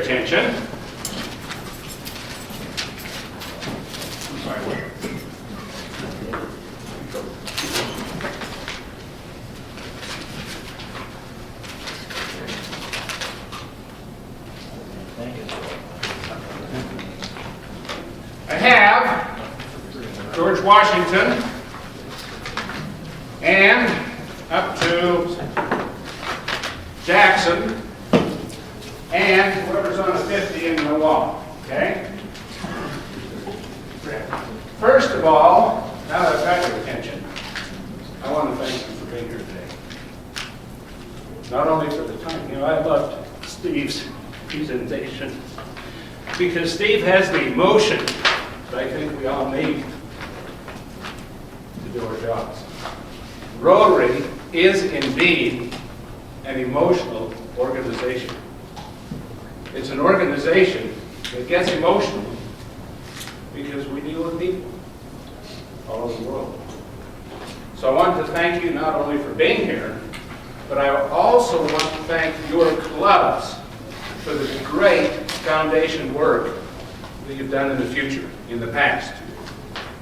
attention. I'm sorry, wait. I have George Washington and up to Jackson and whoever's on a 50 in the wall, okay? First of all, now that I've got your attention, I want to thank you for being here today. Not only for the time, you know, I loved Steve's presentation because Steve has the emotion that I think we all need to do our jobs. Rotary is indeed an emotional organization. It's an organization that gets emotional because we deal with people all over the world. So I want to thank you not only for being here, but I also want to thank your clubs for the great foundation work that you've done in the future, in the past.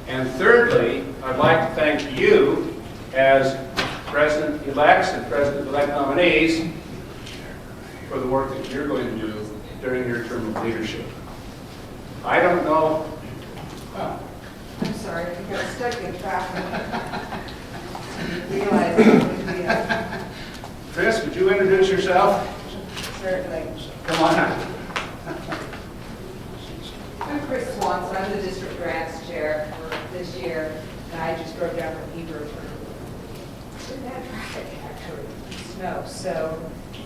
And thirdly, I'd like to thank you as President-elects and President-elect nominees for the work that you're going to do during your term of leadership. I don't know. Oh. I'm sorry, I got stuck in traffic. Realized it would be a... Chris, would you introduce yourself? Certainly. Come on up. I'm Chris Swanson. I'm the district grants chair for this year, and I just drove down from Hebrew for bad traffic, actually, snow. So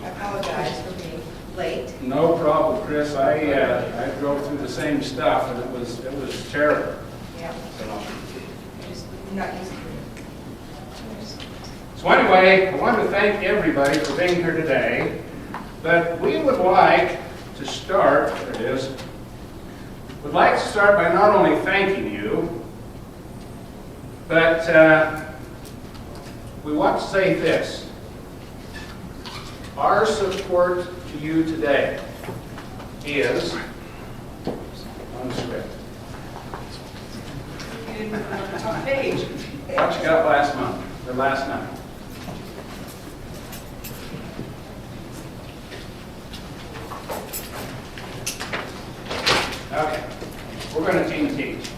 I apologize for being late. No problem, Chris. I drove through the same stuff, and it was terrible. Yeah, So, just not used to it. So anyway, I want to thank everybody for being here today, but we would like to start, there it is, would like to start by not only thanking you, but we want to say this. Our support to you today is on the script. On page. What you got last month, or last night? Okay, we're going to teach.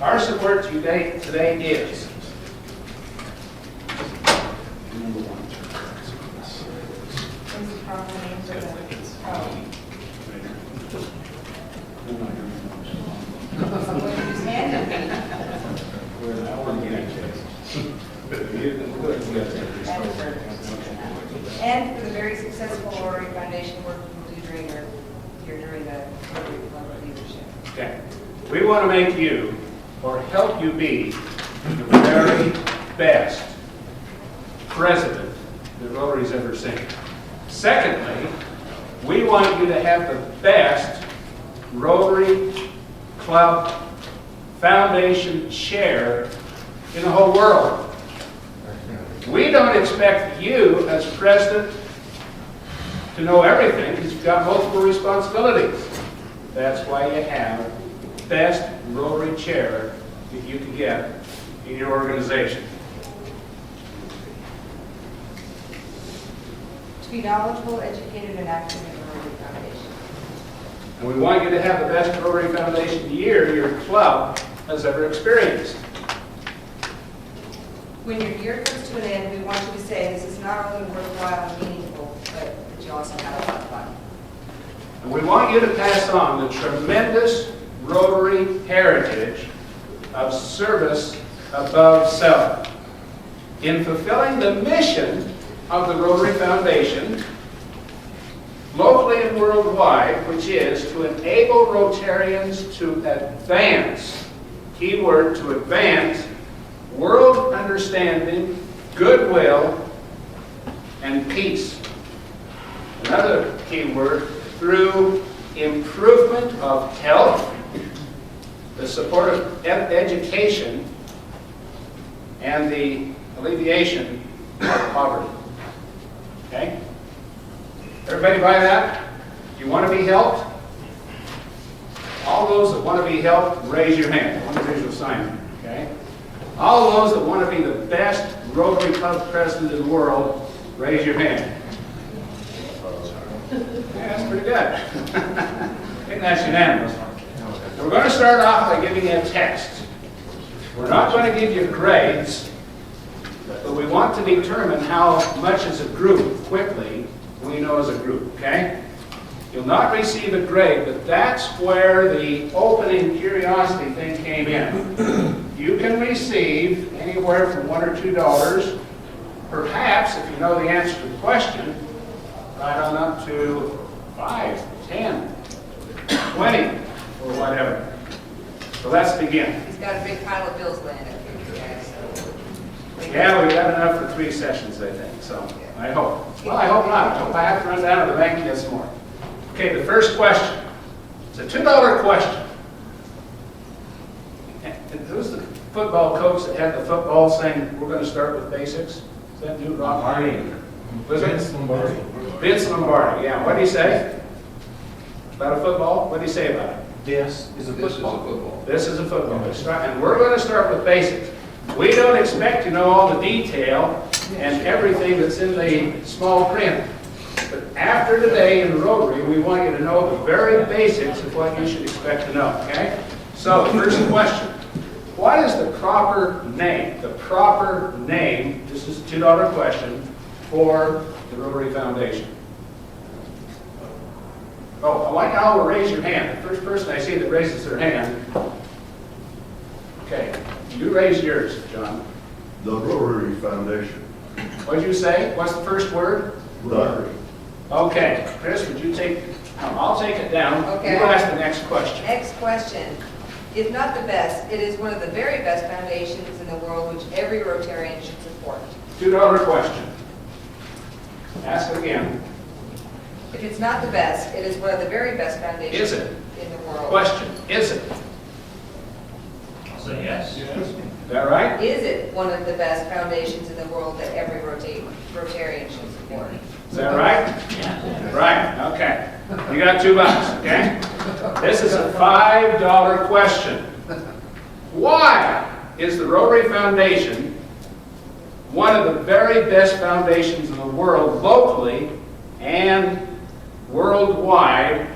Our support to you today is number one. When's the proper name for the... Someone just handed me. And for the very successful Rotary Foundation work you do during the Rotary Club leadership. Okay. We want to make you, or help you be, the very best president that Rotary's ever seen. Secondly, we want you to have the best Rotary Club Foundation chair in the whole world. We don't expect you as president to know everything because you've got multiple responsibilities. That's why you have the best Rotary chair that you can get in your organization. To be knowledgeable, educated, and active in the Rotary Foundation. And we want you to have the best Rotary Foundation year your club has ever experienced. When your year comes to an end, we want you to say this is not only worthwhile and meaningful, but that you also had a lot of fun. And we want you to pass on the tremendous Rotary heritage of service above self. In fulfilling the mission of the Rotary Foundation, locally and worldwide, which is to enable Rotarians to advance, keyword to advance, world understanding, goodwill, and peace. Another keyword, through improvement of health, the support of education, and the alleviation of poverty. Okay? Everybody buy that? You want to be helped? All those that want to be helped, raise your hand. One visual sign, okay? All those that want to be the best Rotary Club president in the world, raise your hand. Yeah, that's pretty good. I think that's unanimous. We're going to start off by giving you a test. We're not going to give you grades, but we want to determine how much as a group, quickly, we know as a group, okay? You'll not receive a grade, but that's where the opening curiosity thing came in. You can receive anywhere from $1 or $2, perhaps, if you know the answer to the question, right on up to 5, 10, 20, or whatever. So let's begin. He's got a big pile of bills laying up here, guys. So. Yeah, we've got enough for 3 sessions, I think, so I hope. Well, I hope not. I hope I have to run down to the bank and get some more. Okay, the first question. It's a $2 question. And who's the football coach that had the football saying, we're going to start with basics? Is that Newt Lombardi? Was it? Vince Lombardi. Vince Lombardi, yeah. What did he say? About a football? What did he say about it? This is a football. This is a football. And we're going to start with basics. We don't expect to know all the detail and everything that's in the small print. But after today in Rotary, we want you to know the very basics of what you should expect to know, okay? So, first question. What is the proper name? The proper name, this is a $2 question, for the Rotary Foundation. Oh, I want you all to raise your hand. The first person I see that raises their hand. Okay, you raise yours, John. The Rotary Foundation. What did you say? What's the first word? Rotary. Okay, Chris, would you take, I'll take it down. Okay. You ask the next question. Next question. If not the best, it is one of the very best foundations in the world which every Rotarian should support. $2 question. Ask it again. If it's not the best, it is one of the very best foundations Is it? in the world. Question, is it? I'll say yes. Is that right? Is it one of the best foundations in the world that every Rotarian should support? Is that right? Yeah. Right, okay. You got $2, okay? This is a $5 question. Why is the Rotary Foundation one of the very best foundations in the world, locally and worldwide?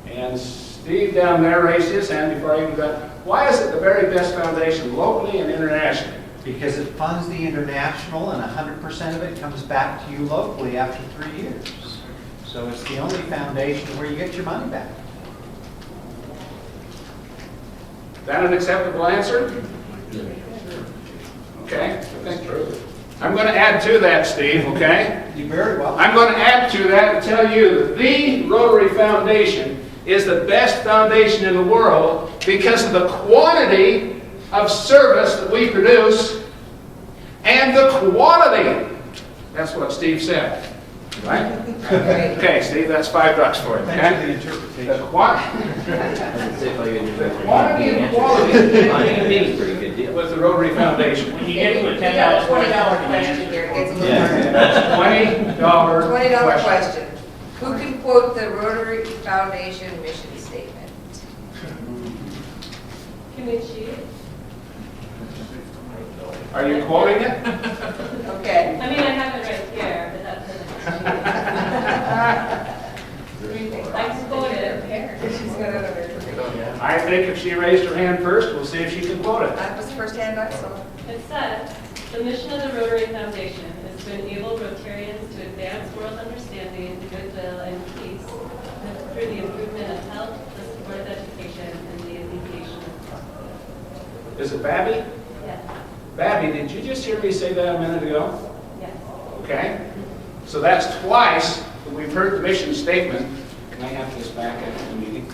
And Steve down there raised his hand before I even got. Why is it the very best foundation locally and internationally? Because it funds the international and 100% of it comes back to you locally after 3 years. So it's the only foundation where you get your money back. Is that an acceptable answer? Okay. I'm going to add to that, Steve, okay? You very well. I'm going to add to that and tell you that the Rotary Foundation is the best foundation in the world because of the quantity of service that we produce and the quality. That's what Steve said, right? Okay, Steve, that's $5 for you, Thanks for the okay? interpretation. The quantity and quality Pretty good deal. with the Rotary Foundation. When you You get to a got a $10 $20 question question, here. It gets a little Yeah. harder. $20 $20 question. question. Who can quote the Rotary Foundation mission statement? Can we cheat? Are you quoting it? Okay. I mean, I have it right here, but that doesn't cheat. I can quote it. She's got it under her. I think if she raised her hand first, we'll see if she can quote it. That was the first hand I saw. It said, "The mission of the Rotary Foundation is to enable Rotarians to advance world understanding, goodwill, and peace through the improvement of health, the support of education, and the alleviation of poverty." Is it Babby? Yes. Babby, did you just hear me say that a minute ago? Yes. Okay? So that's twice that we've heard the mission statement. Can I have this back after the meeting?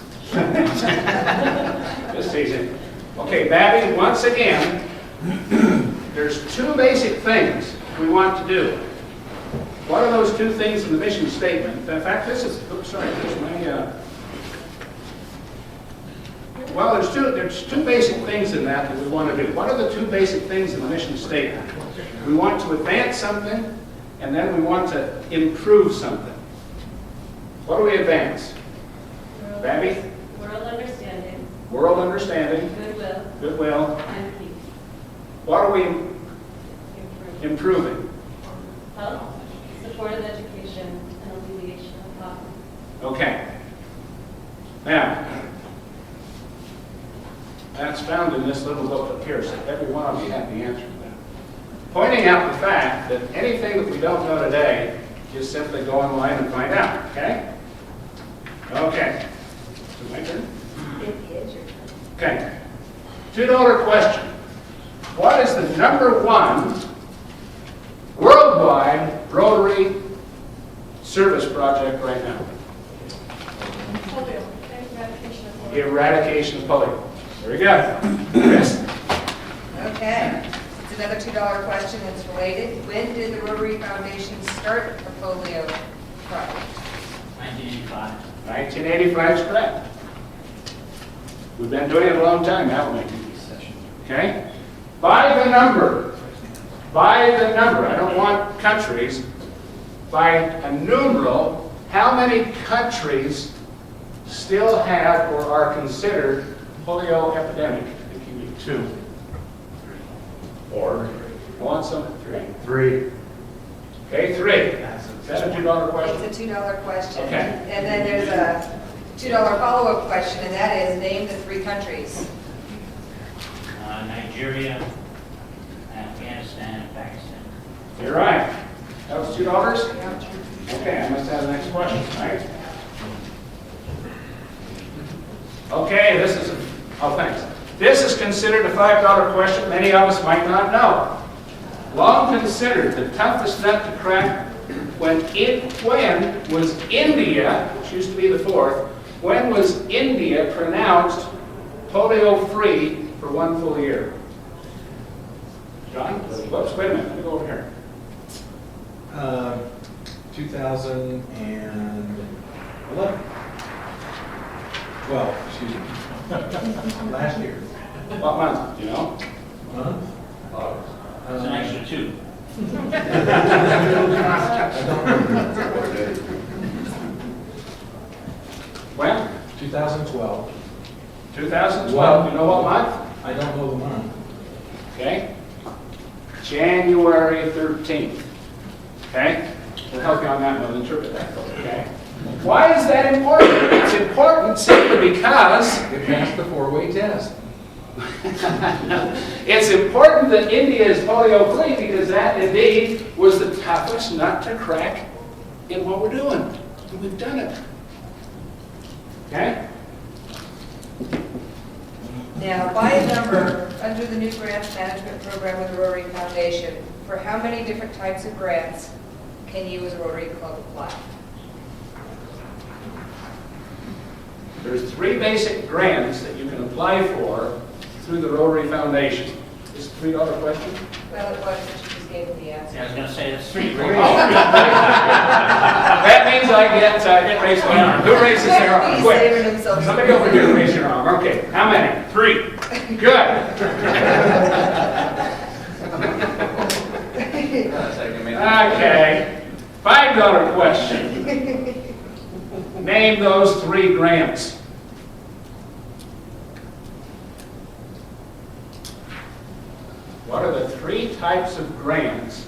Just teasing. Okay, Babby, once again, there's 2 basic things we want to do. What are those 2 things in the mission statement? In fact, this is, oops, sorry, there's my, well, there's two basic things in that we want to do. What are the 2 basic things in the mission statement? We want to advance something, and then we want to improve something. What do we advance? Bambi? World understanding, World understanding, goodwill, goodwill. and peace. What are we Improve improving? health, supportive education, and alleviation of poverty. Okay. Now, that's found in this little book up here, so every one of you have the answer to that. Pointing out the fact that anything that we don't know today, just simply go online and find out, okay? Okay. Is it my turn? It is your turn. Okay. $2 question. What is the #1 worldwide Rotary service project right now? Polio, eradication of polio. Eradication of polio. Very good. Chris? Okay, it's another $2 question that's related. When did the Rotary Foundation start the polio project? 1985. 1985 is correct. We've been doing it a long time, haven't we? Okay? By the number. By the number. I don't want countries. By a numeral, how many countries still have or are considered polio epidemic? I think you need 2. 4. I want some 3. 3. Okay, 3. Is that a $2 question? It's a $2 question. Okay. And then there's a $2 follow-up question, and that is, name the 3 countries. Nigeria, Afghanistan, and Pakistan. You're right. That was $2? Okay, I must have the next question, right? Okay, this is, oh, thanks. This is considered a $5 question many of us might not know. Long considered the toughest nut to crack when was India, which used to be the 4th, when was India pronounced polio-free for 1 full year? John? Whoops, wait a minute, let me go over here. 2011. Well, excuse me. Last year. What month, do you know? Month? That's an extra 2. I don't remember. When? 2012. 2012, you know what month? I don't know the month. Okay? January 13th. Okay? We'll help you on that, we'll interpret that, okay? Why is that important? It's important simply because It passed the 4-way test. it's important that India is polio-free because that indeed was the toughest nut to crack in what we're doing. And we've done it. Okay? Now, by a number, under the new grants management program with the Rotary Foundation, for how many different types of grants can you as a Rotary Club apply? There's 3 basic grants that you can apply for through the Rotary Foundation. Is it a $3 question? Well, it was, but you just gave me the answer. I was going to say that's 3. That means I get raised my arm. Who raises their arm? He's Quick. saving himself. Somebody over here raise your arm. Okay, how many? 3. Good. Okay. $5 question. Name those 3 grants. What are the 3 types of grants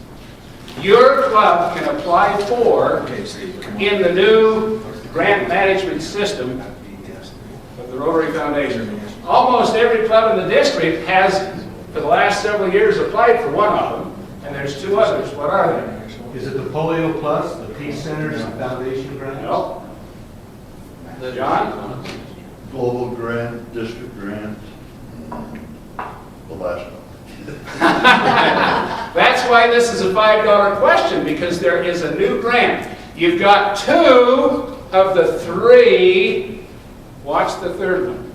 your club can apply for in the new grant management system of the Rotary Foundation? Almost every club in the district has, for the last several years, applied for one of them, and there's 2 others. What are they? Is it the Polio Plus, the Peace Centers and Foundation grant? No? John? Global grant, district grant, the last one. That's why this is a $5 question, because there is a new grant. You've got 2 of the 3. Watch the 3rd one.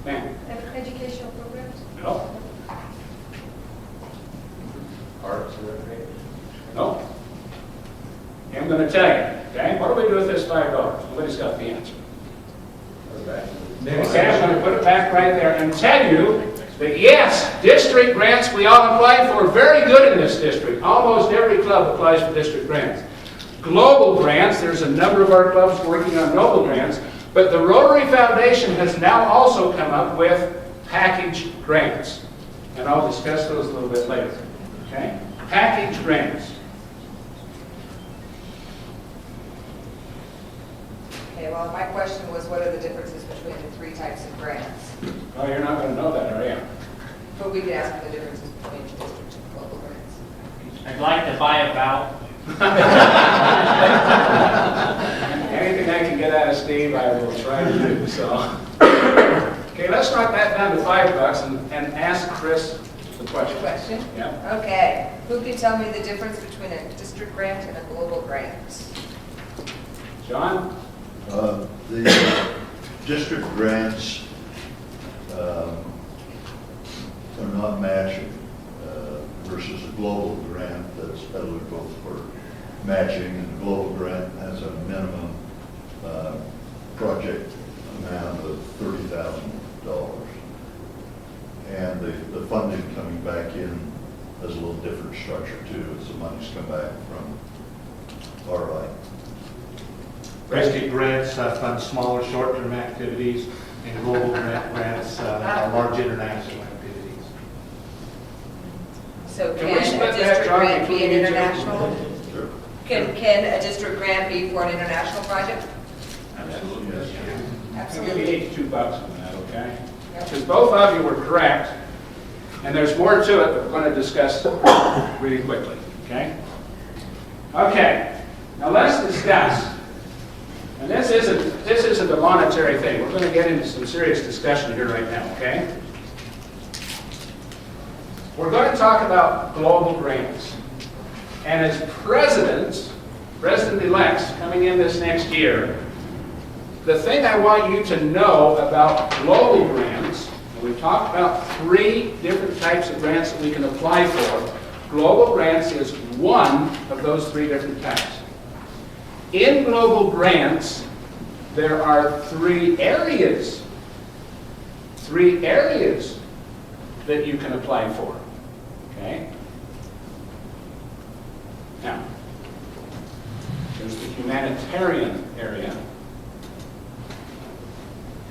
Ma'am? Educational programs? No. Arts and recreation? No. I'm going to tell you, okay? What do we do with this $5? Nobody's got the answer. Okay, I'm going to put it back right there and tell you that yes, district grants we all apply for, very good in this district. Almost every club applies for district grants. global grants. There's a number of our clubs working on global grants, but the Rotary Foundation has now also come up with package grants. And I'll discuss those a little bit later, okay? Package grants. Okay, well, my question was, what are the differences between the three types of grants? Oh, you're not going to know that, are you? But we could ask for the differences between district and global grants. I'd like to buy a voucher. Anything I can get out of Steve, I will try to do, so. Okay, let's knock that down to $5 and ask Chris the question. Question? Yeah. Okay, who can tell me the difference between a district grant and a global grant? John? The district grants are not matching versus a global grant that's eligible for matching, and the global grant has a minimum project amount of $30,000. And the funding coming back in has a little different structure too, as the money's come back from RI. Rescue grants fund smaller short-term activities, and global grants are large international activities. So Can we can split a that, district John, grant be between an each of them? international? Sure. Can a district grant be for an international project? Absolutely. I'll give you Absolutely. $82 on that, okay? Yep. Because both of you were correct, and there's more to it that we're going to discuss really quickly, okay? Okay, now let's discuss, and this isn't a monetary thing. We're going to get into some serious discussion here right now, okay? We're going to talk about global grants. And as president-elects coming in this next year, the thing I want you to know about global grants, and we've talked about 3 different types of grants that we can apply for. Global grants is one of those 3 different types. In global grants, there are 3 areas that you can apply for, okay? Now, there's the humanitarian area,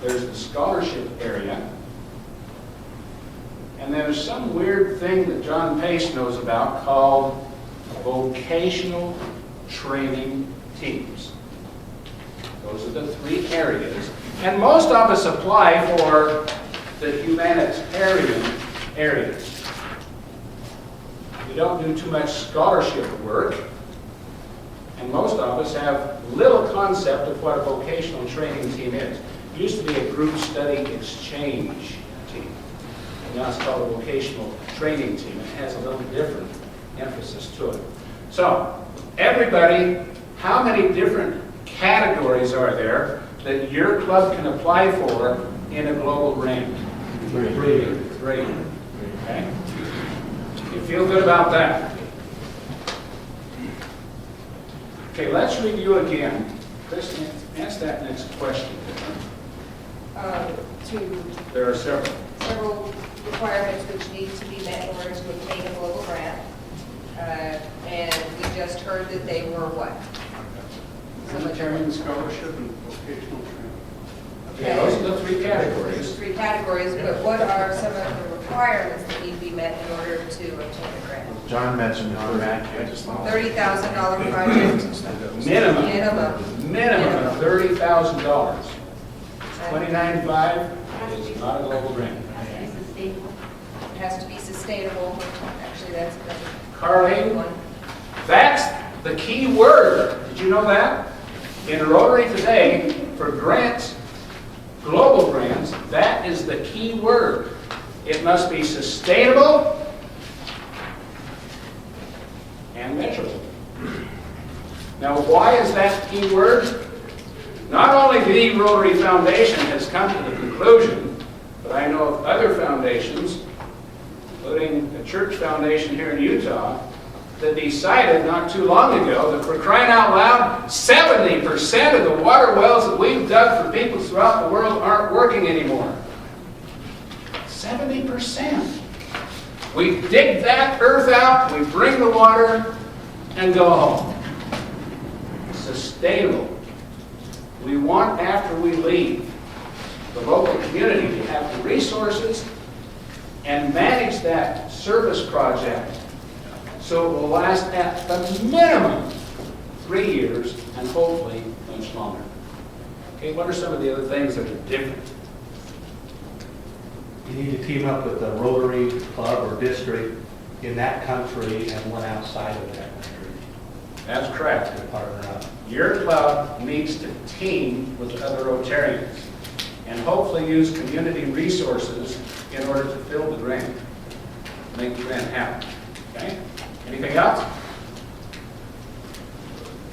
there's the scholarship area, and there's some weird thing that John Pace knows about called vocational training teams. Those are the 3 areas. And most of us apply for the humanitarian areas. We don't do too much scholarship work, and most of us have little concept of what a vocational training team is. It used to be a group study exchange team. Now it's called a vocational training team. It has a little different emphasis to it. So, everybody, how many different categories are there that your club can apply for in a global grant? 3. Okay? You feel good about that? Okay, let's review again. Chris, ask that next question. There are Several requirements which need to be met in order to obtain a global grant. And we just heard that they were what? Humanitarian scholarship and vocational training. Okay. Okay, those are the 3 categories. 3 categories, but what are some of the requirements that need to be met in order to obtain a grant? John mentioned match. $30,000 project. Minimum of $30,000. $29,500 is not a global grant. It has to be sustainable. Actually, that's the Carleen, one. that's the key word. Did you know that? In Rotary today, for grants, global grants, that is the key word. It must be sustainable and measurable. Now, why is that key word? Not only the Rotary Foundation has come to the conclusion, but I know of other foundations, including a church foundation here in Utah, that decided not too long ago that, for crying out loud, 70% of the water wells that we've dug for people throughout the world aren't working anymore. 70%. We dig that earth out, we bring the water, and go home. sustainable. We want, after we leave, the local community to have the resources and manage that service project so it will last at the minimum 3 years and hopefully much longer. Okay, what are some of the other things that are different? You need to team up with a Rotary club or district in that country and one outside of that country That's correct. to partner up. Your club needs to team with other Rotarians and hopefully use community resources in order to fill the grant, make the grant happen. Okay? Anything else?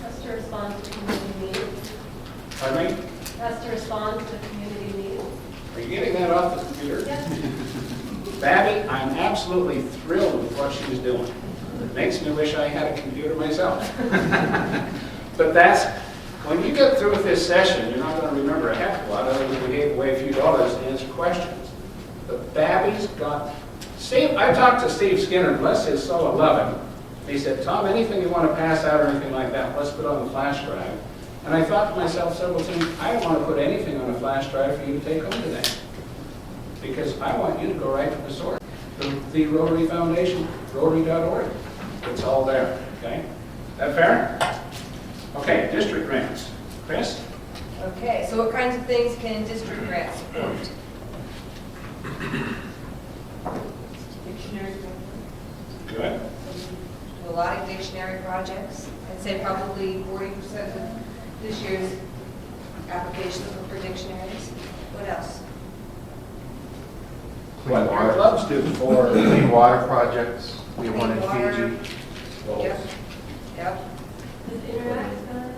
Has to respond to community needs. Pardon me? Has to respond to community needs. Are you getting that off the computer? Yes. Babby, I'm absolutely thrilled with what she's doing. It makes me wish I had a computer myself. But that's, when you get through with this session, you're not going to remember a heck of a lot other than we gave away a few dollars to answer questions. But Babby's got, Steve, I talked to Steve Skinner, bless his soul, I love him. He said, Tom, anything you want to pass out or anything like that, let's put on the flash drive. And I thought to myself several times, I don't want to put anything on a flash drive for you to take home today. Because I want you to go right to the source. The Rotary Foundation, Rotary.org. It's all there, okay? That fair? Okay, district grants. Chris? Okay, so what kinds of things can district grants support? Dictionary. Good. A lot of dictionary projects. I'd say probably 40% of this year's applications were for dictionaries. What else? What our clubs do for Clean water projects, we have one in Clean water. Fiji. Yep, yep. Is Interact on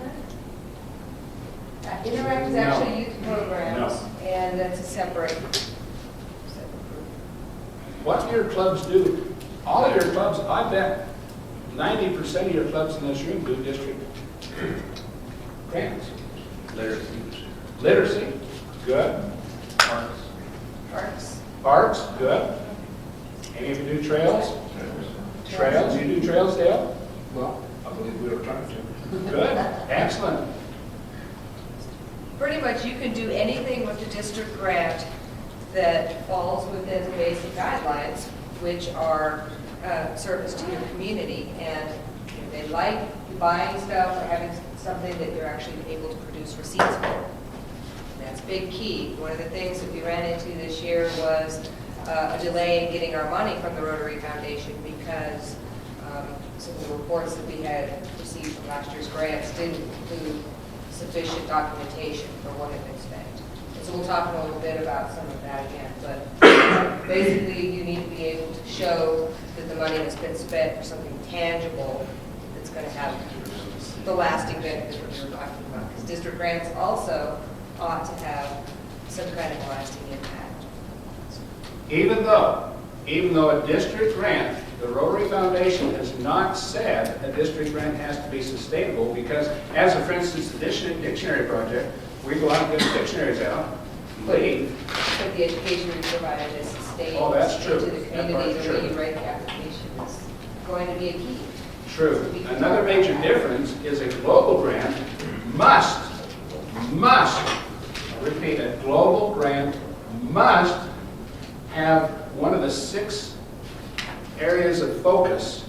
that? Interact is actually youth programs, No. and that's a separate group. what your clubs do. All of your clubs, I bet 90% of your clubs in this room do district grants. Literacy, good. Parks. Parks, good. Any of you do trails? Trails, you do trails, Dale? Well, I believe we are trying to. Good, excellent. Pretty much you can do anything with the district grant that falls within the basic guidelines, which are service to your community. And if they like buying stuff or having something that you're actually able to produce receipts for. That's a big key. One of the things that we ran into this year was a delay in getting our money from the Rotary Foundation because some of the reports that we had received from last year's grants didn't include sufficient documentation for what had been spent. And so we'll talk a little bit about some of that again, but basically you need to be able to show that the money that's been spent for something tangible that's going to have the lasting benefit that we were talking about. Because district grants also ought to have some kind of lasting impact. Even though a district grant, the Rotary Foundation has not said a district grant has to be sustainable because, as for instance, the dictionary project, we go out and get the dictionaries out, leave. But the education we provided is sustained Oh, that's true. into the That part's community, the way true. you write the application is going to be a key. True. Another major difference is a global grant must, repeat, a global grant must have one of the 6 areas of focus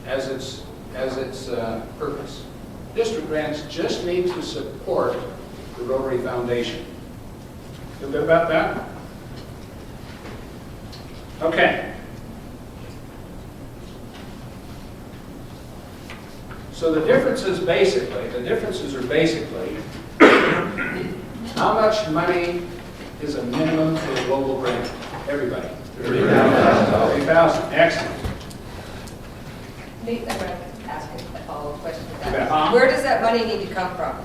as its purpose. District grants just need to support the Rotary Foundation. Feel good about that? Okay. So the differences are basically how much money is a minimum for a global grant? Everybody. $30,000. $30,000, excellent. Nate, I'm going to ask a follow-up question to You bet. that. Where does that money need to come from?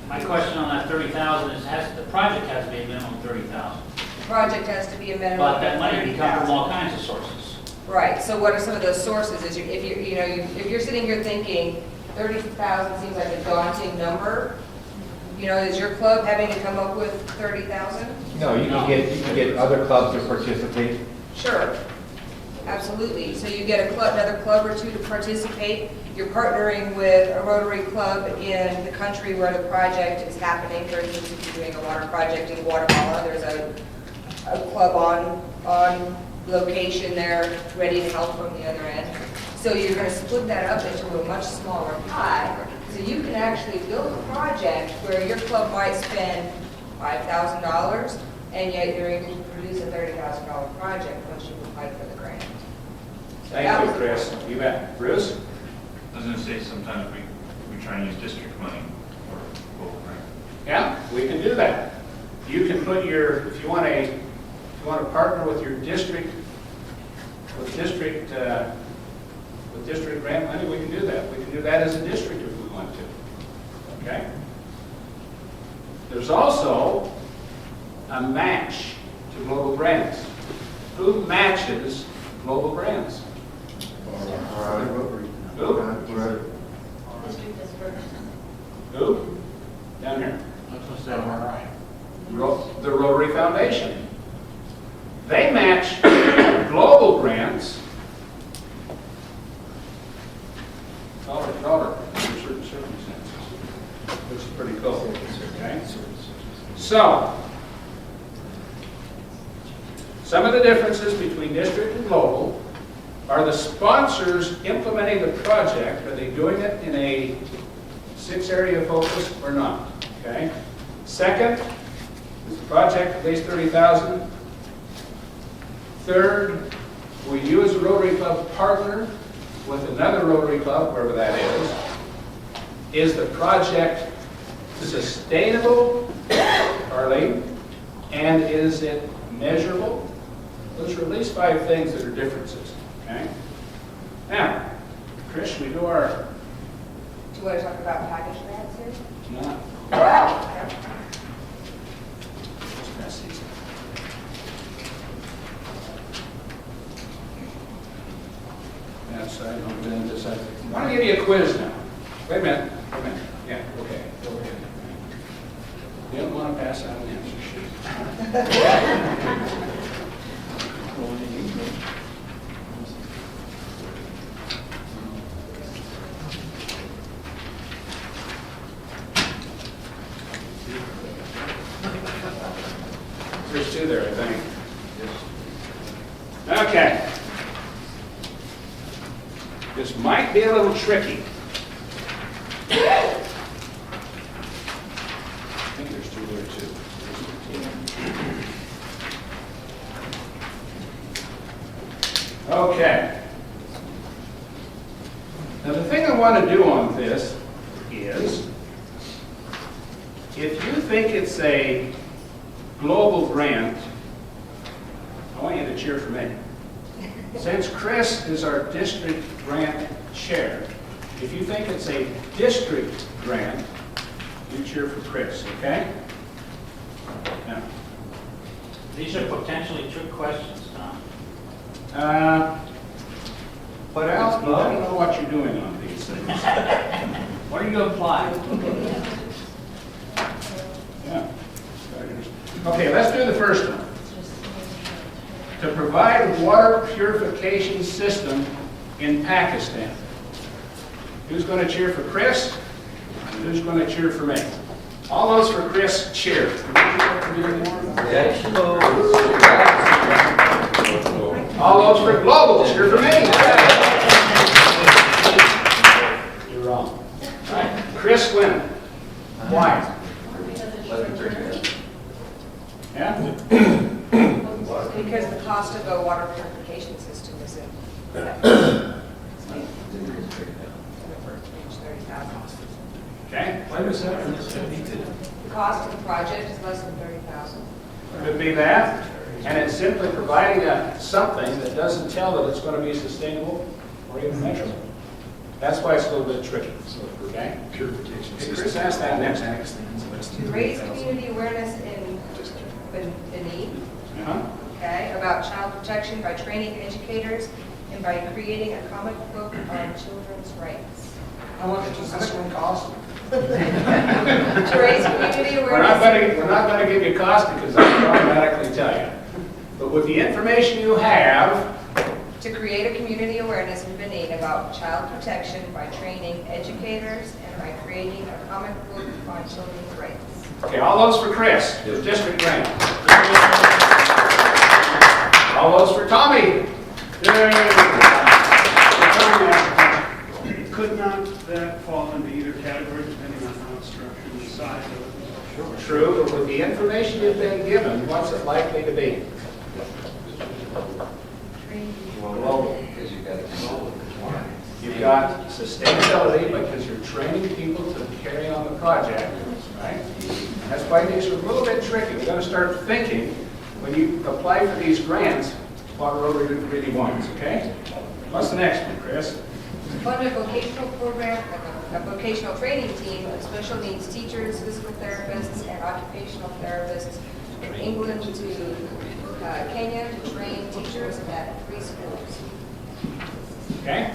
My question on that 30,000 is, the project has to be a minimum 30,000. The project has to be a minimum But of that money can come from 30,000. all kinds of sources. Right, so what are some of those sources? If you're sitting here thinking 30,000 seems like a daunting number, is your club having to come up with 30,000? No, you can get other clubs to participate. Sure. Absolutely. So you get a club, another club or two to participate. You're partnering with a Rotary Club in the country where the project is happening. For instance, if you're doing a water project in Guatemala, there's a club on location there ready to help from the other end. So you're going to split that up into a much smaller pie. So you can actually build a project where your club might spend $5,000, and yet you're able to produce a $30,000 project once you apply for the grant. Thank you, Chris. You bet. Bruce? I was gonna say, sometimes we try and use district money or local grant. Yeah, we can do that. You can put your, if you want to partner with your district, with district grant money, we can do that. We can do that as a district if we want to. Okay? There's also a match to global grants. Who matches global grants? Who? District is first. Who? Down here. The Rotary Foundation. They match global grants. Dollar under certain circumstances, which is pretty cool. Okay? So, some of the differences between district and global are the sponsors implementing the project. Are they doing it in a 6-area focus or not? Okay. Second, is the project at least $30,000? Third, will you as a Rotary Club partner with another Rotary Club, wherever that is? Is the project sustainable, Arlene? And is it measurable? Those are at least 5 things that are differences. Okay? Now, Chris, should we do our... Do you want to talk about package grants here? No. Wow. That's, I don't get into this. I want to give you a quiz now. Wait a minute. Yeah, okay. Go ahead. You don't want to pass out an answer sheet. There's 2 there, I think. Okay. This might be a little tricky. I think there's 2 there, too. Okay. Now, the thing I want to do on this is, if you think it's a global grant, I want you to cheer for me. Since Chris is our district grant chair, if you think it's a district grant, you cheer for Chris, okay? Now, These are potentially trick questions, Tom. but I don't know what you're doing on these things. What are you implying? Yeah. Okay, let's do the first one. To provide a water purification system in Pakistan. Who's going to cheer for Chris? And who's going to cheer for me? All those for Chris, cheer. All those for global, cheer for me. You're wrong. All right. Chris Wynn. Why? Yeah? Because the cost of a water purification system is in. Okay. The cost of the project is less than 30,000. Could be that. And it's simply providing something that doesn't tell that it's going to be sustainable or even measurable. That's why it's a little bit tricky. Okay? Purification Hey, Chris, ask that next. To raise community awareness in Benin, okay, about child protection by training educators and by creating a comic book on children's rights. How much does this one cost? To raise community We're not awareness. going to give you cost because I can automatically tell you. But with the information you have, to create a community awareness in Benin about child protection by training educators and by creating a comic book on children's rights. Okay, all those for Chris, for district grant. All those for Tommy. Could not that fall into either category depending on how it's structured and the size of it? True, but with the information you've been given, what's it likely to be? Global. Because you got it global. You've got sustainability because you're training people to carry on the project, right? That's why these are a little bit tricky. We've got to start thinking, when you apply for these grants, what Rotary really wants, okay? What's the next one, Chris? Fund a vocational program, a vocational training team of special needs teachers, physical therapists, and occupational therapists from England to Kenya to train teachers at 3 schools. Okay?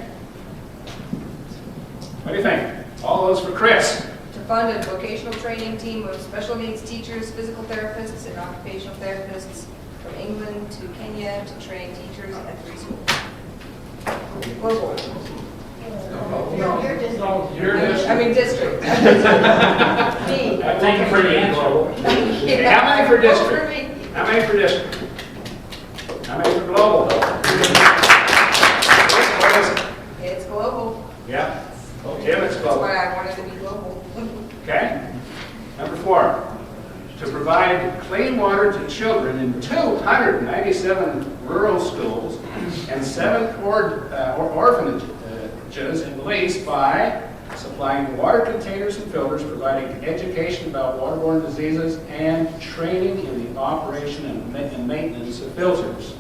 What do you think? All those for Chris. To fund a vocational training team of special needs teachers, physical therapists, and occupational therapists from England to Kenya to train teachers at 3 schools. Global. Your district. I mean district. Me. Thank you for the answer. Okay, how many for district? How many for district? How many for global? What is it? It's global. Yeah. Jim, it's That's global. why I wanted to be global. Okay. Number 4, to provide clean water to children in 297 rural schools and 7 orphanages in Belize by supplying water containers and filters, providing education about waterborne diseases, and training in the operation and maintenance of filters.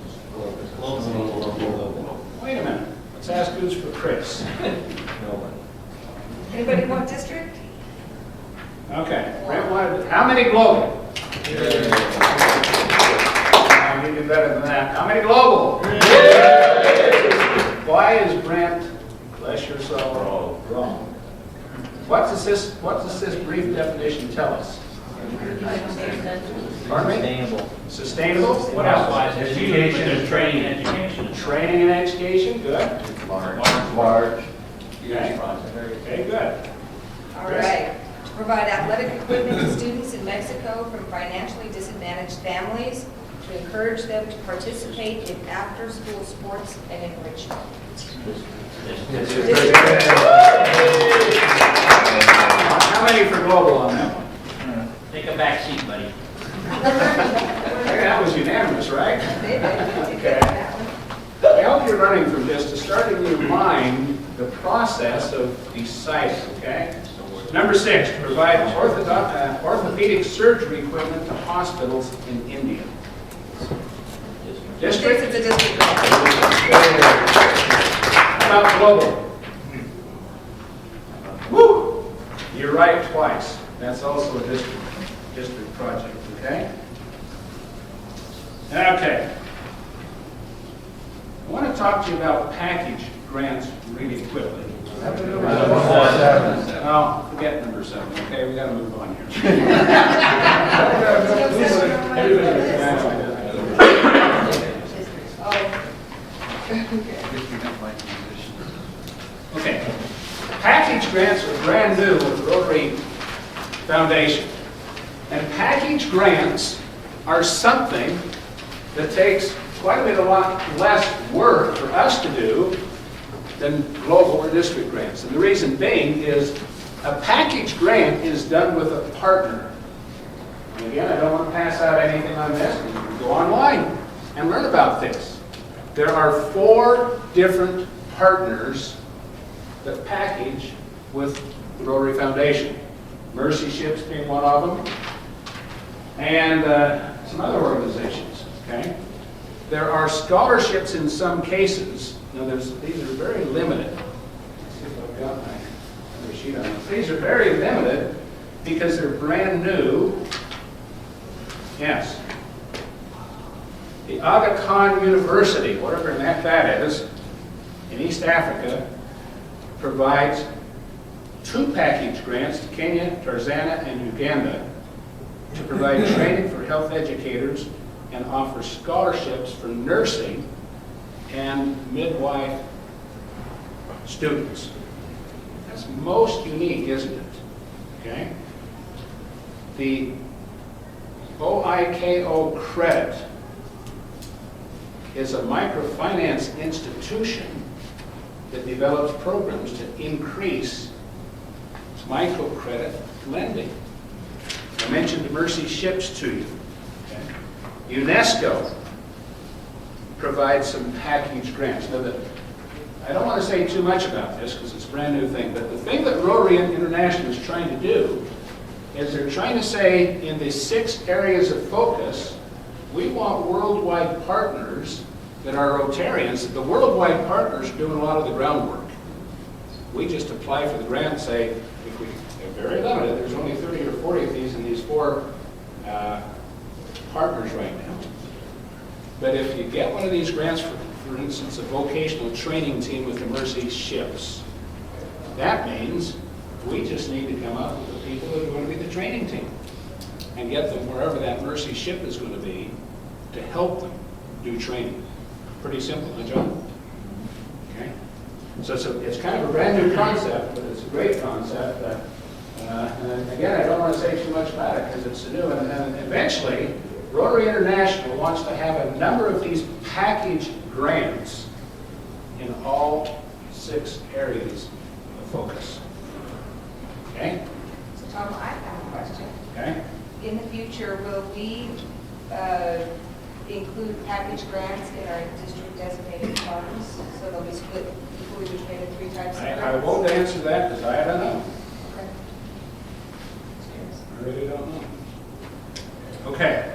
Wait a minute. Let's ask who's for Chris. Anybody want district? Okay. Brent wanted, how many global? You did better than that. How many global? Why is Brent, bless your soul, wrong? What does this brief definition tell us? Pardon me? Sustainable. What else? Education. There's training and education. Training and education, good. Large. Okay, okay, good. All right. To provide athletic equipment to students in Mexico from financially disadvantaged families, to encourage them to participate in after-school sports and enrichment. How many for global on that one? Take a back seat, buddy. Okay, that was unanimous, right? They did. Okay. I hope you're learning from this to start in your mind the process of deciding, okay? Number 6, to provide orthopedic surgery equipment to hospitals in India. District? It's a district. How about global? Woo! You're right twice. That's also a district project, okay? Okay. I want to talk to you about package grants really quickly. Oh, forget number 7, okay? We got to move on here. Okay. Package grants are brand new with the Rotary Foundation. And package grants are something that takes quite a lot less work for us to do than global or district grants. And the reason being is a package grant is done with a partner. And again, I don't want to pass out anything on this. You can go online and learn about this. There are 4 different partners that package with the Rotary Foundation. Mercy Ships being one of them, and some other organizations, okay? There are scholarships in some cases. Now, these are very limited. Let's see if I've got my other sheet on this. These are very limited because they're brand new. Yes. The Aga Khan University, whatever that is, in East Africa, provides 2 package grants to Kenya, Tanzania, and Uganda to provide training for health educators and offer scholarships for nursing and midwife students. That's most unique, isn't it? Okay? The OIKO credit is a microfinance institution that develops programs to increase microcredit lending. I mentioned Mercy Ships to you. Okay? UNESCO provides some package grants. Now, I don't want to say too much about this because it's a brand new thing, but the thing that Rotary International is trying to do is they're trying to say in the 6 areas of focus, we want worldwide partners that are Rotarians. The worldwide partners are doing a lot of the groundwork. We just apply for the grant and say, if they're very limited, there's only 30 or 40 of these in these 4 partners right now. But if you get one of these grants, for instance, a vocational training team with the Mercy Ships, that means we just need to come up with the people that are going to be the training team and get them wherever that Mercy Ship is going to be to help them do training. Pretty simple, huh, John? Okay. So it's kind of a brand new concept, but it's a great concept. And again, I don't want to say too much about it because it's new. And eventually, Rotary International wants to have a number of these package grants in all 6 areas of focus. Okay? So Tom, I have a question. Okay? In the future, will we include package grants in our district designated funds? So they'll be split equally between the 3 types of grants? I won't answer that because I don't know. Okay. I really don't know. Okay.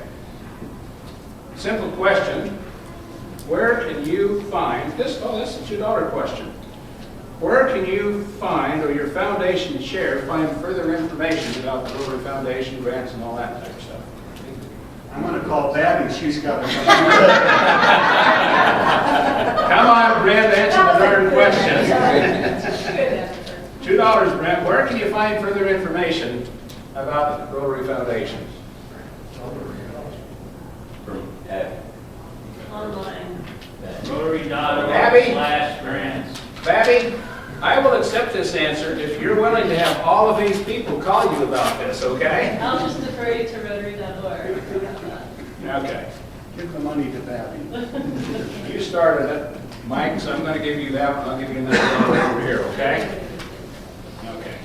Simple question. Where can you find this? Oh, that's a $2 question. Where can you find, or your foundation chair, find further information about the Rotary Foundation grants and all that type of stuff? I'm going to call Babby, she's got it. Come on, Brent, answer the third question. $2, Brent. Where can you find further information about the Rotary Foundation? Online. Rotary.org/grants. Babby, I will accept this answer if you're willing to have all of these people call you about this, okay? I'll just defer you to Rotary.org. Okay. Give the money to Babby. You started it, Mike, so I'm going to give you that one. I'll give you another one over here, okay? Okay.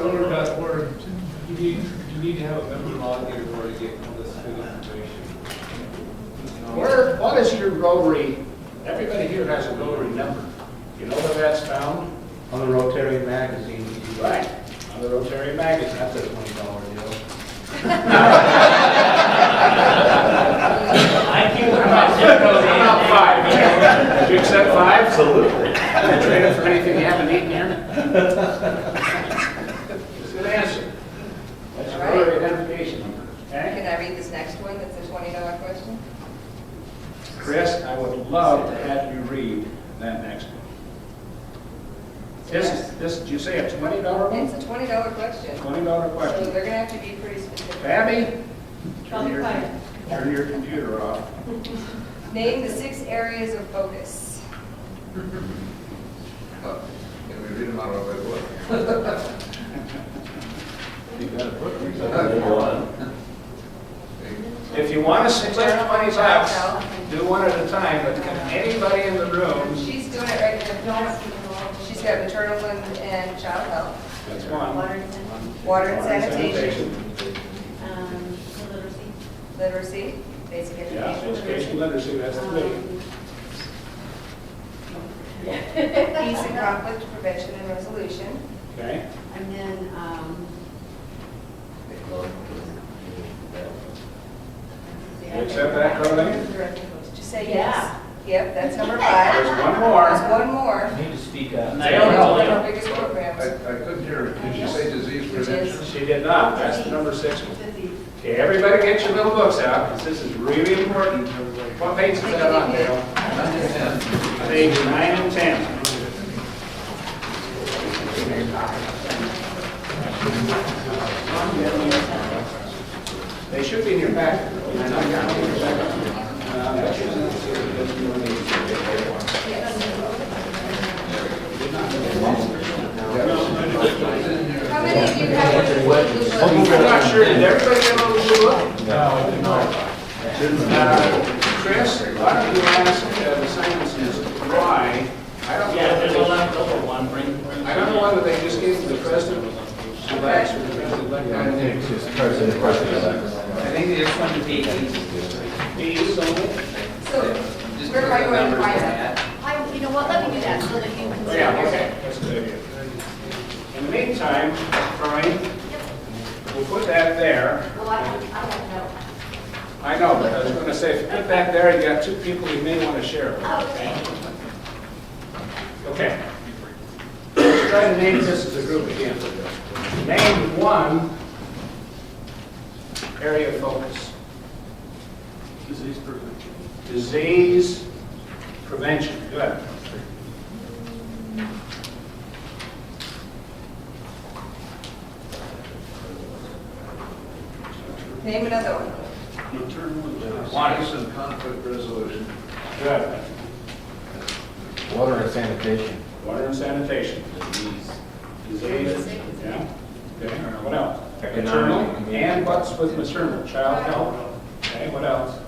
Rotary.org, you need to have a member log in order to get all this good information. What is your Rotary, everybody here has a Rotary number. You know where that's found? On the Rotary magazine. Right, on the Rotary magazine. That's a $20 deal. I keep my zip code in. About 5. Do you accept 5? Absolutely. Can I trade it for anything you haven't eaten here? That's a good answer. That's your Rotary identification number, okay? Can I read this next one that's a $20 question? Chris, I would love to have you read that next one. Did you say a $20 one? It's a $20 question. $20 So question. they're going to have to be pretty specific. Abby, I'll be quiet. turn your computer off. Name the 6 areas of focus. Can we read them out of our book? You got to put One. If you want to split $20, do one at a time, but can anybody in the room, She's doing it right now. She's got maternal and child health, that's one. water and sanitation, Literacy. literacy, basic Yeah, education, education literacy, that's 3. peace and conflict prevention and resolution, Okay? and then, You accept that, Carly? just say yes. Yep, that's number 5. There's one more. There's one more. You need to speak up. Nailed it. One of our biggest programs. I couldn't hear, did you say disease prevention? She did not, that's the number 6 one. Okay, everybody get your little books out, because this is really important. What page is that on, Dale? Page 9 and 10. They should be in your packet. How many of you have a blue book? I'm not sure, did everybody get a little blue book? Chris, why don't you ask the sciences why? I don't Yeah, there's a know. leftover one, bring. I don't know whether they just gave it to the president. Elect or the president-elect. I think it's just president. I think they just want to be. These only? So, where are you going to find that? You know what, let me do that so that you can. Oh, yeah, okay, that's a good idea. In the meantime, Brian, we'll put that there. Well, I don't know. I know, but I was going to say, if you put that there, you got two people you may want to share it with, okay? Okay. Let's try to name this as a group again. Name one area of focus. Disease prevention. Disease prevention. Good. Name another one. Maternal. Peace and conflict resolution. Good. Water and sanitation. Water and sanitation. Disease. Yeah. Okay. What else? Economic. Maternal. And what's with maternal? Child health. Okay. What else?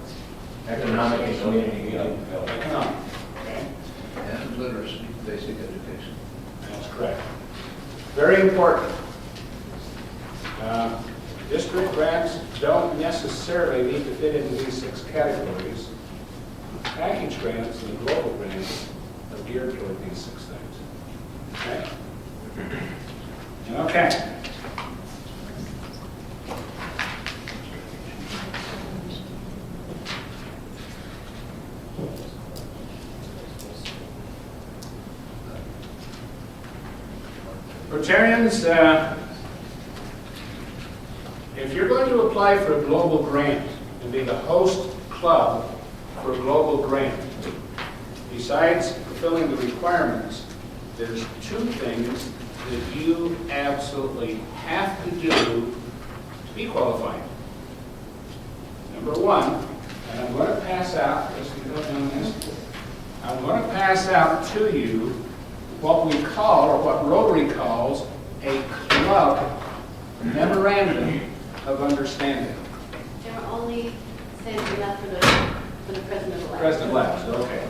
Economic and community development. Economic. Okay. And literacy, basic education. That's correct. Very important. District grants don't necessarily need to fit into these 6 categories. Package grants and global grants are geared toward these 6 things. Okay? Okay. Rotarians, if you're going to apply for a global grant and be the host club for a global grant, besides fulfilling the requirements, there's 2 things that you absolutely have to do to be qualified. Number 1, and I'm going to pass out, just to go down this, I'm going to pass out to you what we call, or what Rotary calls, a club memorandum of understanding. They're only sending that for the president-elect. President-elect, okay.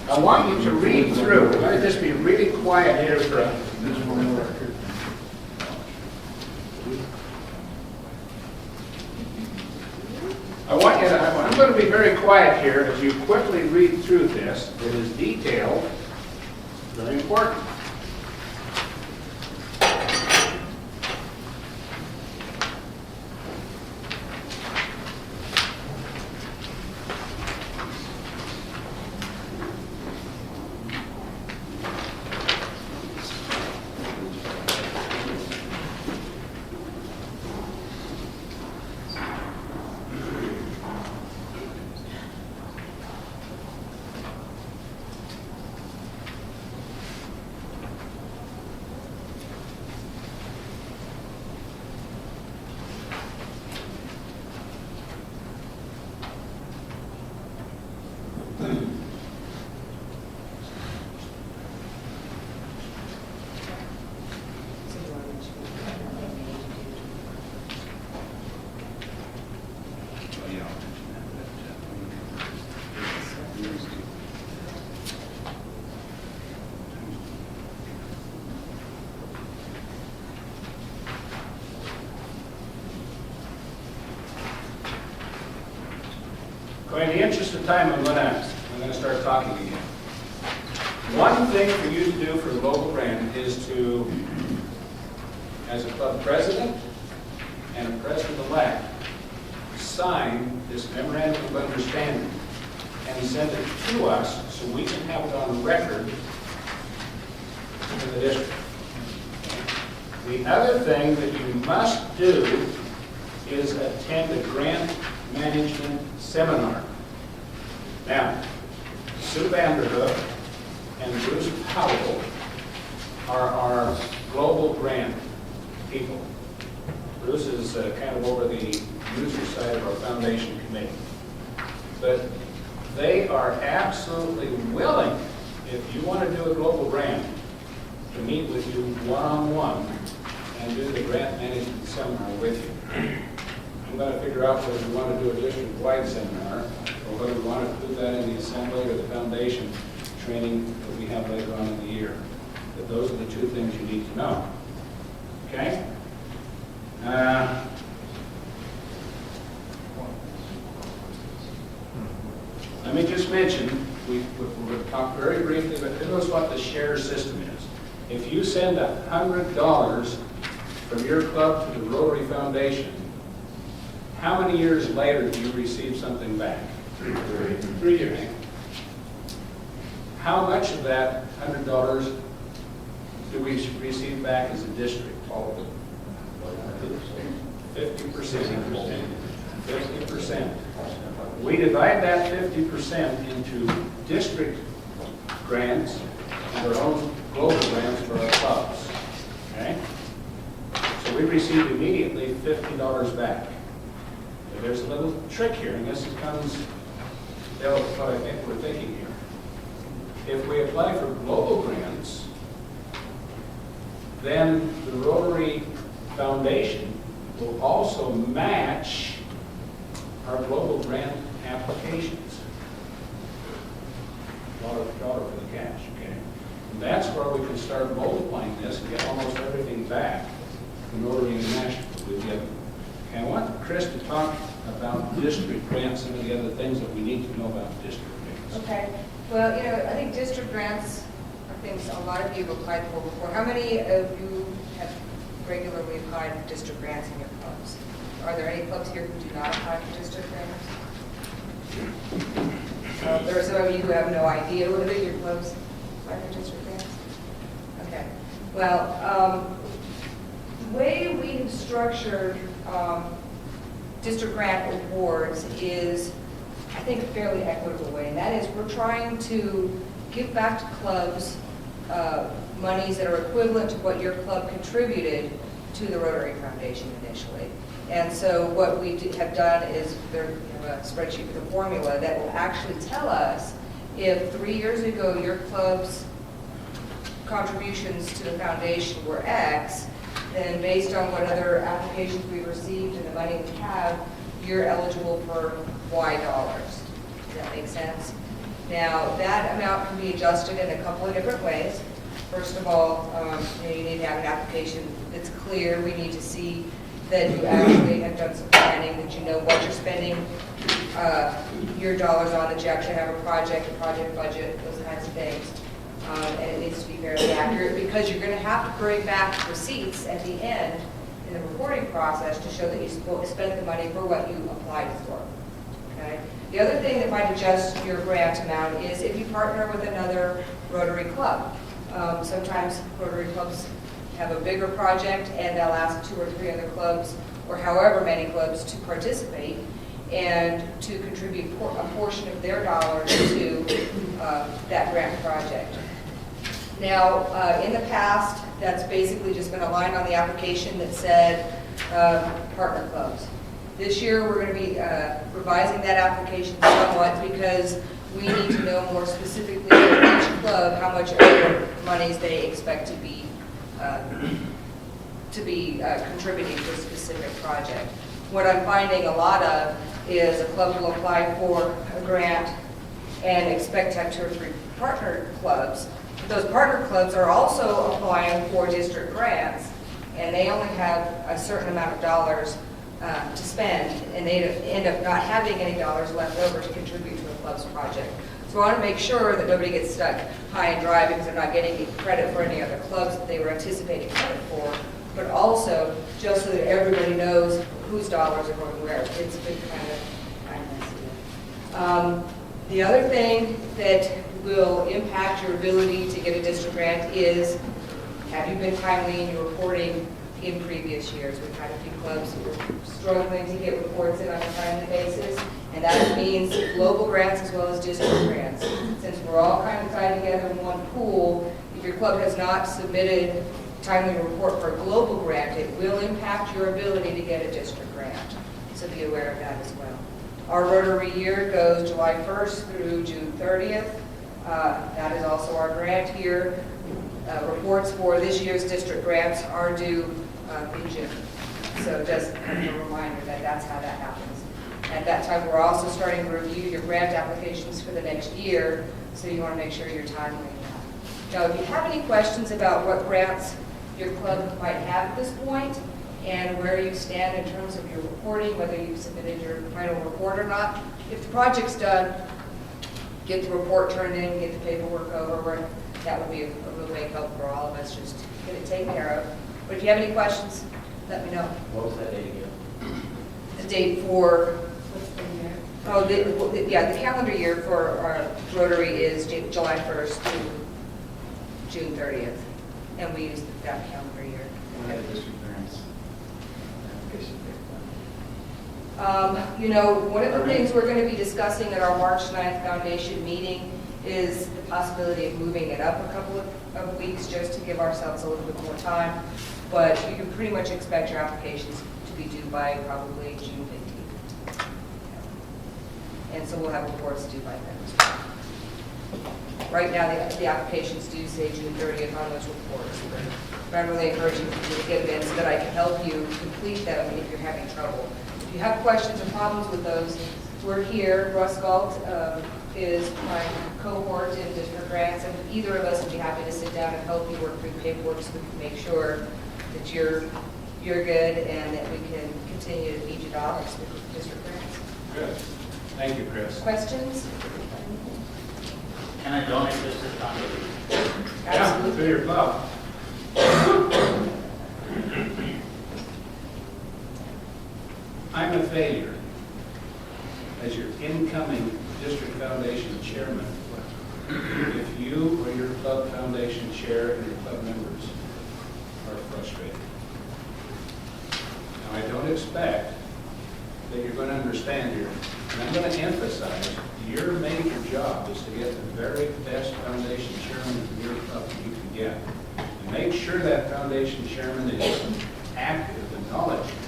I want you to read through. We're going to just be really quiet here for a I'm going to be very quiet here as you quickly read through this. It is detailed, very important. In the interest of time, I'm going to start talking again. One thing for you to do for the local grant is to, as a club president and a president-elect, sign this memorandum of understanding and send it to us so we can have it on record in the district. The other thing that you must do is attend a grant management seminar. Now, Sue Vanderhook and Bruce Powell are our global grant people. Bruce is kind of over the user side of our foundation committee. But they are absolutely willing, if you want to do a global grant, to meet with you one-on-one and do the grant management seminar with you. I'm going to figure out whether we want to do a district-wide seminar or whether we want to do that in the assembly or the foundation training that we have later on in the year. But those are the two things you need to know. Okay? Let me just mention, we're going to talk very briefly about this is what the share system is. If you send $100 from your club to the Rotary Foundation, how many years later do you receive something back? 3 years. How much of that $100 do we receive back as a district? All of it. 50%. 50%. We divide that 50% into district grants and our own global grants for our clubs. Okay? So we receive immediately $50 back. But there's a little trick here, and this comes to what I think we're thinking here. If we apply for global grants, then the Rotary Foundation will also match our global grant applications. Dollar for dollar for the cash, okay? And that's where we can start multiplying this and get almost everything back from Rotary International with the other. Okay, I want Chris to talk about district grants and the other things that we need to know about district grants. Okay, well, you know, I think district grants are things a lot of you have applied for before. How many of you have regularly applied for district grants in your clubs? Are there any clubs here who do not apply for district grants? There are some of you who have no idea whether your clubs apply for district grants? Okay, well, the way we have structured district grant awards is, I think, a fairly equitable way, and that is we're trying to give back to clubs monies that are equivalent to what your club contributed to the Rotary Foundation initially. And so what we have done is there's a spreadsheet with a formula that will actually tell us if 3 years ago your club's contributions to the foundation were X, then based on what other applications we received and the money we have, you're eligible for Y dollars. Does that make sense? Now, that amount can be adjusted in a couple of different ways. First of all, you need to have an application that's clear. We need to see that you actually have done some planning, that you know what you're spending your dollars on, that you actually have a project budget, those kinds of things. And it needs to be fairly accurate because you're going to have to bring back receipts at the end in the reporting process to show that you spent the money for what you applied for. Okay? The other thing that might adjust your grant amount is if you partner with another Rotary club. Sometimes Rotary clubs have a bigger project and they'll ask 2 or 3 other clubs or however many clubs to participate and to contribute a portion of their dollars to that grant project. Now, in the past, that's basically just been a line on the application that said partner clubs. This year, we're going to be revising that application somewhat because we need to know more specifically for each club how much other monies they expect to be contributing to a specific project. What I'm finding a lot of is a club will apply for a grant and expect to have 2 or 3 partner clubs. Those partner clubs are also applying for district grants, and they only have a certain amount of dollars to spend, and they end up not having any dollars left over to contribute to a club's project. So I want to make sure that nobody gets stuck high and dry because they're not getting credit for any other clubs that they were anticipating credit for, but also just so that everybody knows whose dollars are going where. It's been kind of messy. The other thing that will impact your ability to get a district grant is, have you been timely in your reporting in previous years? We've had a few clubs who are struggling to get reports in on a timely basis, and that means global grants as well as district grants. Since we're all kind of tied together in one pool, if your club has not submitted a timely report for a global grant, it will impact your ability to get a district grant. so be aware of that as well. Our Rotary year goes July 1st through June 30th. That is also our grant year. Reports for this year's district grants are due in June. So just a reminder that that's how that happens. At that time, we're also starting to review your grant applications for the next year, so you want to make sure you're timely in that. Now, if you have any questions about what grants your club might have at this point, and where you stand in terms of your reporting, whether you've submitted your final report or not, if the project's done, get the report turned in, get the paperwork over, that would be a real big help for all of us, just to get it taken care of. But if you have any questions, let me know. What was that date again? The date for, the calendar year for our Rotary is July 1st to June 30th, and we use that calendar year. When are the district grants application One of the things we're going to be discussing at our March 9th Foundation meeting is the possibility of moving it up a couple of weeks just to give ourselves a little bit more time. But you can pretty much expect your applications to be due by probably June 15th. And so we'll have reports due by then as well. Right now, the applications do say June 30th on those reports. But I'm really encouraging you to get them in so that I can help you complete them if you're having trouble. If you have questions or problems with those, we're here. Russ Galt is my cohort in district grants, and either of us would be happy to sit down and help you work through paperwork so we can make sure that you're good and that we can continue to feed you dollars with district grants. Good. Thank you, Chris. Questions? Can I donate this to the foundation? Yeah, through your club. I'm a failure as your incoming district foundation chairman if you or your club foundation chair and your club members are frustrated. Now, I don't expect that you're going to understand here, and I'm going to emphasize your major job is to get the very best foundation chairman for your club that you can get. And make sure that foundation chairman is active and knowledgeable.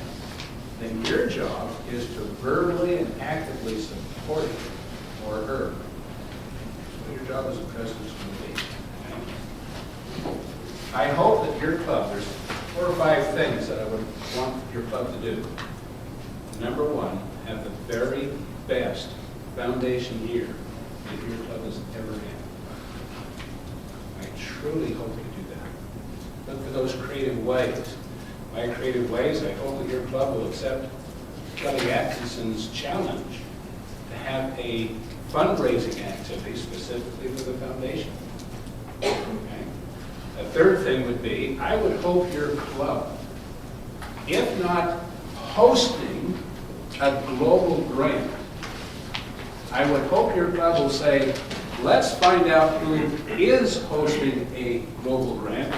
Then your job is to verbally and actively support him or her. That's what your job as a president is going to be. Okay? I hope that your club, there's 4 or 5 things that I would want your club to do. Number 1, have the very best foundation year that your club has ever had. I truly hope you do that. Look for those creative ways. By creative ways, I hope that your club will accept Kelly Atkinson's challenge to have a fundraising activity specifically for the foundation. Okay? A third thing would be, I would hope your club, if not hosting a global grant, I would hope your club will say, let's find out who is hosting a global grant,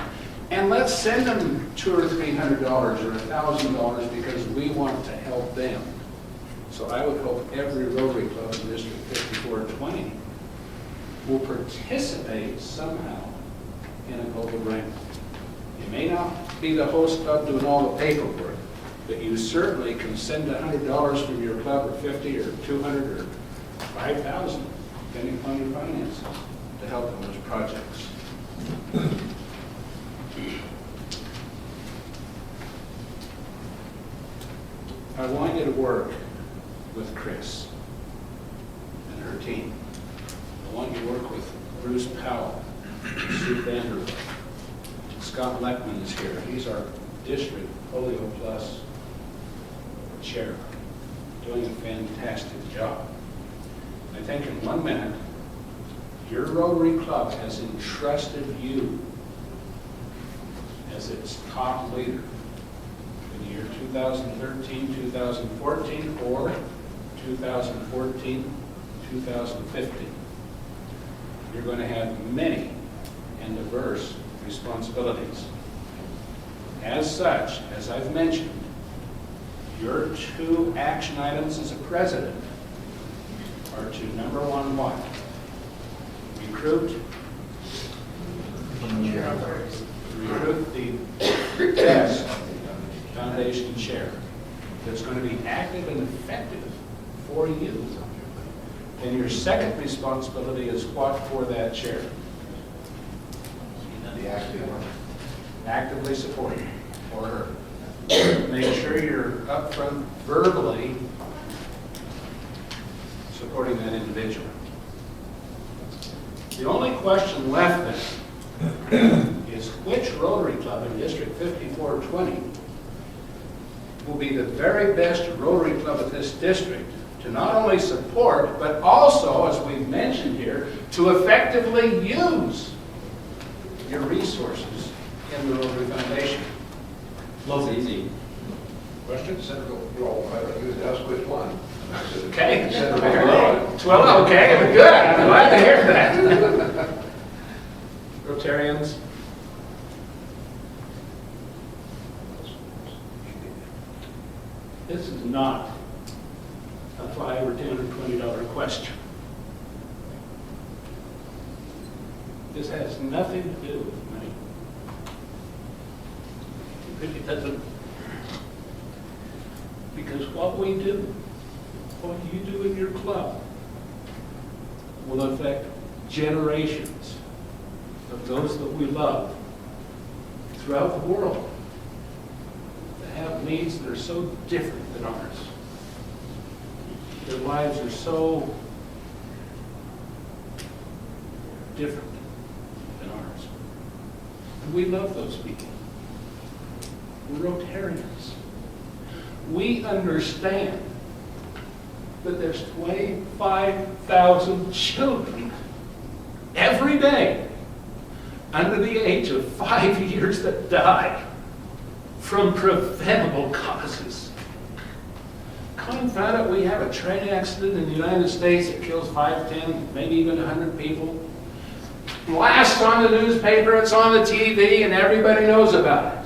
and let's send them $200 or $300 or $1,000 because we want to help them. So I would hope every Rotary Club in District 5420 will participate somehow in a global grant. You may not be the host club doing all the paperwork, but you certainly can send $100 from your club, or $50 or $200 or $5,000, depending upon your finances, to help in those projects. I want you to work with Chris and her team. I want you to work with Bruce Powell, Sue Vanderbilt. Scott Leckman is here. He's our district Polio Plus chair, doing a fantastic job. I think in 1 minute, your Rotary Club has entrusted you as its top leader for the year 2013, 2014, or 2014, 2015. You're going to have many and diverse responsibilities. As such, as I've mentioned, your 2 action items as a president are to, number 1, what? Recruit the best foundation chair. that's going to be active and effective for you, then your second responsibility is what for that chair? The active one. Actively support him or her. Make sure you're upfront verbally supporting that individual. The only question left then is which Rotary Club in District 5420 will be the very best Rotary Club of this district to not only support, but also, as we've mentioned here, to effectively use your resources in the Rotary Foundation. Low's easy. Questions? Well, I don't use ask which one. Okay. Well, okay, good. I'm glad to hear that. Rotarians? This is not a $5 or $10 or $20 question. This has nothing to do with money. It really doesn't. Because what we do, what you do in your club, will affect generations of those that we love throughout the world that have needs that are so different than ours. Their lives are so different than ours. And we love those people. We're Rotarians. We understand that there's 25,000 children every day under the age of 5 years that die from preventable causes. Confound it, we have a train accident in the United States that kills 5, 10, maybe even 100 people. Blasts on the newspaper, it's on the TV, and everybody knows about it.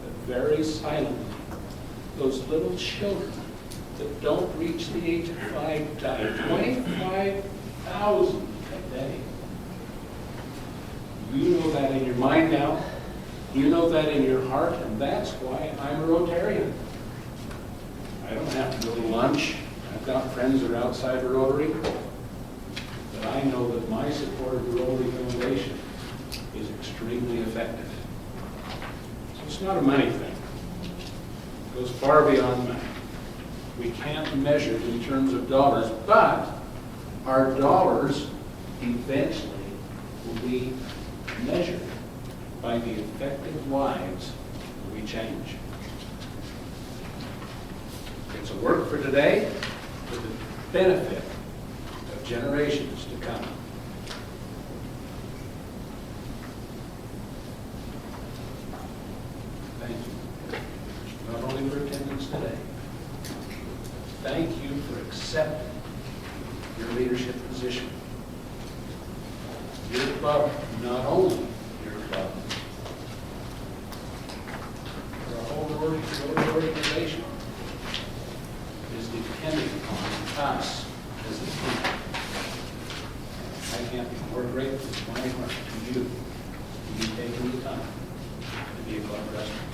But very silently, those little children that don't reach the age of 5 die. 25,000 a day. You know that in your mind now. You know that in your heart, and that's why I'm a Rotarian. I don't have to go to lunch. I've got friends that are outside of Rotary. But I know that my support of the Rotary Foundation is extremely effective. So it's not a money thing. It goes far beyond money. We can't measure it in terms of dollars, but our dollars eventually will be measured by the effective lives we change. It's a work for today with the benefit of generations to come. Thank you. Not only for attendance today, thank you for accepting your leadership position. Your club, not only your club, but our whole organization is dependent upon us as a team. I can't be more grateful to my heart to you for you taking the time to be a club president.